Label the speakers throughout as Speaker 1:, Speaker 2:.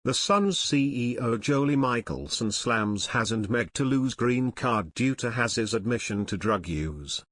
Speaker 1: The Sun's CEO Joley Michaelson slams Haz and Meg to lose green card due to Haz's admission to drug use.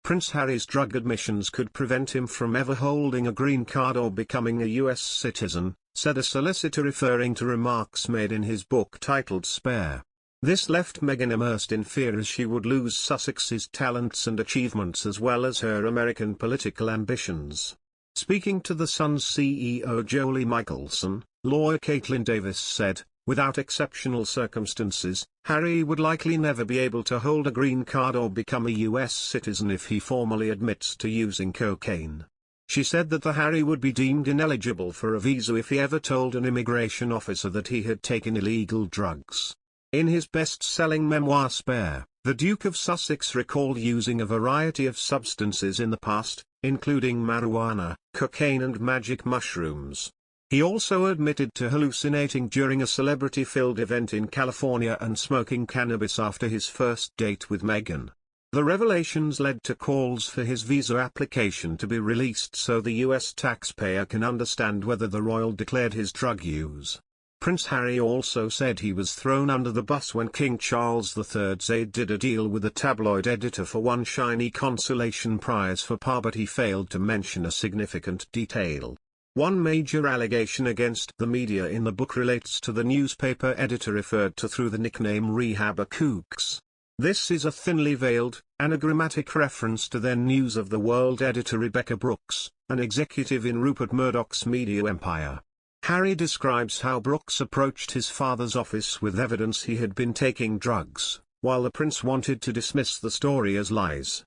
Speaker 1: Prince Harry's drug admissions could prevent him from ever holding a green card or becoming a US citizen, said a solicitor referring to remarks made in his book titled Spare. This left Meghan immersed in fear as she would lose Sussex's talents and achievements as well as her American political ambitions. Speaking to The Sun's CEO Joley Michaelson, lawyer Caitlin Davis said, "Without exceptional circumstances, Harry would likely never be able to hold a green card or become a US citizen if he formally admits to using cocaine." She said that the Harry would be deemed ineligible for a visa if he ever told an immigration officer that he had taken illegal drugs. In his best-selling memoir Spare, the Duke of Sussex recalled using a variety of substances in the past, including marijuana, cocaine and magic mushrooms. He also admitted to hallucinating during a celebrity-filled event in California and smoking cannabis after his first date with Meghan. The revelations led to calls for his visa application to be released so the US taxpayer can understand whether the royal declared his drug use. Prince Harry also said he was thrown under the bus when King Charles III's aide did a deal with a tabloid editor for one shiny consolation prize for par, but he failed to mention a significant detail. One major allegation against the media in the book relates to the newspaper editor referred to through the nickname Rehabber Kooks. This is a thinly veiled, anagrammatic reference to then News of the World editor Rebecca Brooks, an executive in Rupert Murdoch's media empire. Harry describes how Brooks approached his father's office with evidence he had been taking drugs, while the prince wanted to dismiss the story as lies.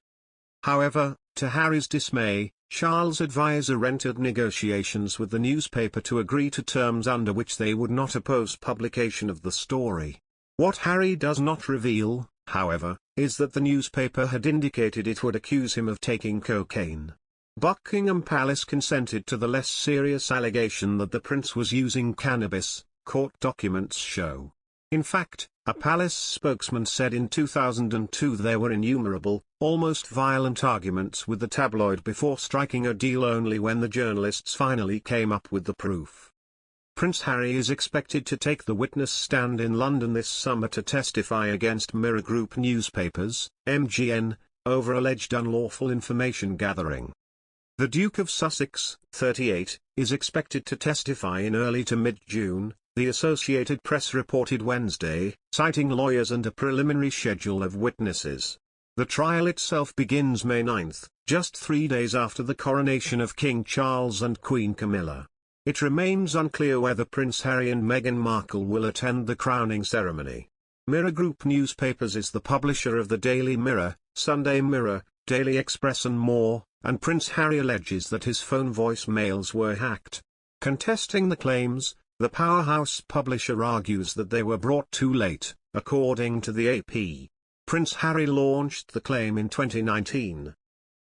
Speaker 1: However, to Harry's dismay, Charles' advisor entered negotiations with the newspaper to agree to terms under which they would not oppose publication of the story. What Harry does not reveal, however, is that the newspaper had indicated it would accuse him of taking cocaine. Buckingham Palace consented to the less serious allegation that the prince was using cannabis, court documents show. In fact, a palace spokesman said in 2002 there were innumerable, almost violent arguments with the tabloid before striking a deal only when the journalists finally came up with the proof. Prince Harry is expected to take the witness stand in London this summer to testify against Mirror Group newspapers, MGN, over alleged unlawful information gathering. The Duke of Sussex, 38, is expected to testify in early to mid-June, the Associated Press reported Wednesday, citing lawyers and a preliminary schedule of witnesses. The trial itself begins May 9, just 3 days after the coronation of King Charles and Queen Camilla. It remains unclear whether Prince Harry and Meghan Markle will attend the crowning ceremony. Mirror Group Newspapers is the publisher of the Daily Mirror, Sunday Mirror, Daily Express and more, and Prince Harry alleges that his phone voicemails were hacked. Contesting the claims, the powerhouse publisher argues that they were brought too late, according to the AP. Prince Harry launched the claim in 2019.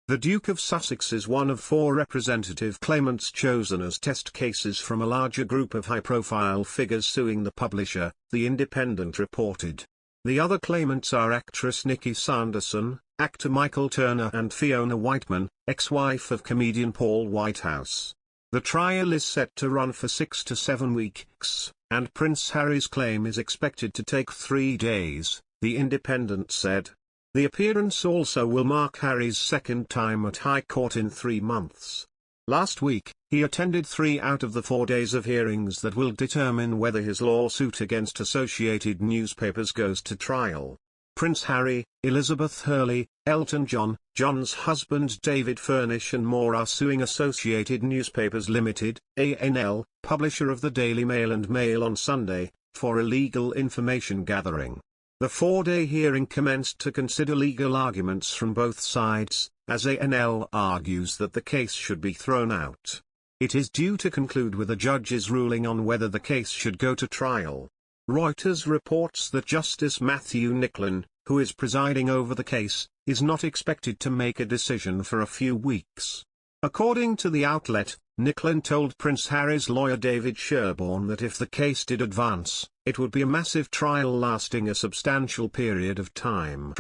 Speaker 1: The Duke of Sussex is one of 4 representative claimants chosen as test cases from a larger group of high-profile figures suing the publisher, The Independent reported. The other claimants are actress Nikki Sanderson, actor Michael Turner and Fiona Whiteman, ex-wife of comedian Paul Whitehouse. The trial is set to run for 6 to 7 weeks, and Prince Harry's claim is expected to take 3 days, The Independent said. The appearance also will mark Harry's second time at High Court in 3 months. Last week, he attended 3 out of the 4 days of hearings that will determine whether his lawsuit against Associated Newspapers goes to trial. Prince Harry, Elizabeth Hurley, Elton John, John's husband David Furnish and more are suing Associated Newspapers Limited, ANL, publisher of the Daily Mail and Mail on Sunday, for illegal information gathering. The 4-day hearing commenced to consider legal arguments from both sides, as ANL argues that the case should be thrown out. It is due to conclude with a judge's ruling on whether the case should go to trial. Reuters reports that Justice Matthew Nicklin, who is presiding over the case, is not expected to make a decision for a few weeks. According to the outlet, Nicklin told Prince Harry's lawyer David Sherborne that if the case did advance, it would be a massive trial lasting a substantial period of time.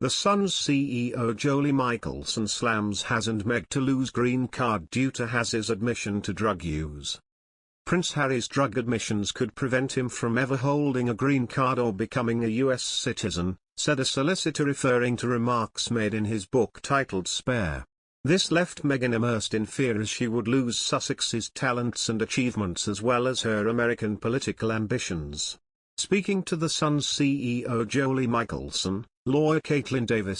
Speaker 1: The Sun's CEO Joley Michaelson slams Haz and Meg to lose green card due to Haz's admission to drug use. Prince Harry's drug admissions could prevent him from ever holding a green card or becoming a US citizen, said a solicitor referring to remarks made in his book titled Spare. This left Meghan immersed in fear as she would lose Sussex's talents and achievements as well as her American political ambitions. Speaking to The Sun's CEO Joley Michaelson, lawyer Caitlin Davis